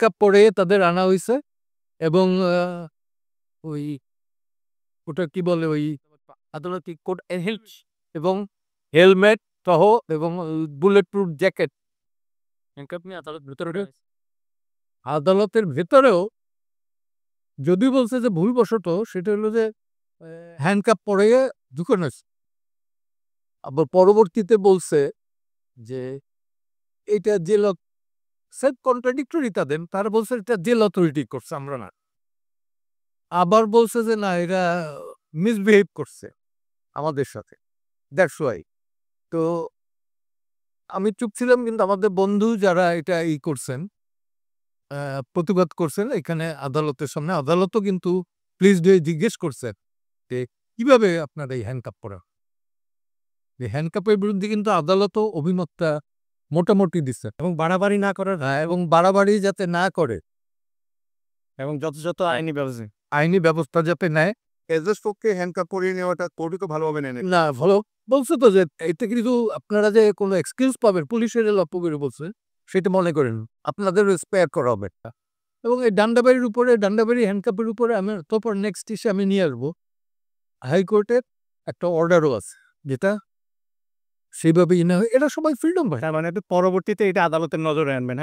Handcuff পরে তাদের আনা হয়েছে এবং ওই ওটা কি বলে ওই আদালতি কোট এবং হেলমেট সহ এবং বুলেট প্রুফ জ্যাকেট হ্যান্ডকাপ নিয়ে আদালতের ভেতরেও যদিও বলছে যে ভুলবশত সেটা হলো যে হ্যান্ডকাপ পরে ঢুকানো হয়েছে। আবার পরবর্তীতে বলছে যে এটা জেল সেলফ কন্ট্রাডিক্টরি তাদের, তারা বলছে এটা জেল অথরিটি করছে, আমরা না। আবার বলছে যে না এরা মিসবিহেভ করছে আমাদের সাথে, দ্যাটস ওয়াই। তো আমি চুপ ছিলাম, কিন্তু আমাদের বন্ধু যারা এটা করছেন, প্রতিবাদ করছেন এখানে আদালতের সামনে, আদালতও কিন্তু প্লিজ জিজ্ঞেস করছেন যে কিভাবে আপনার এই হ্যান্ডকাপ পরা। এই হ্যান্ডকাপের বিরুদ্ধে কিন্তু আদালতও অভিমতটা মোটামুটি দিচ্ছে এবং বাড়াবাড়ি না করার এবং বাড়াবাড়ি যাতে না করে এবং যথাযথ আইনি ব্যবস্থা আইনি ব্যবস্থা যাতে নেয়। এজের পক্ষে হ্যান্ডকাপ পরিয়ে নেওয়াটা কোর্টও ভালোভাবে নেয় না ভালো বলছে তো যে এতে কিন্তু আপনারা যে কোনো এক্সকিউজ পাবেন, পুলিশের লক্ষ্য করে বলছে সেটা মনে করেন আপনাদের স্পেয়ার করা হবে একটা। এবং এই ডান্ডাবাড়ির উপরে, ডান্ডাবাড়ি হ্যান্ডকাপের উপরে আমি তারপর নেক্সট ইসে আমি নিয়ে আসবো হাইকোর্টের একটা অর্ডারও আছে, যেটা সেইভাবেই না হয়, এটা সবাই ফ্রিডম পায়। তার মানে পরবর্তীতে এটা আদালতের নজরে আনবেন।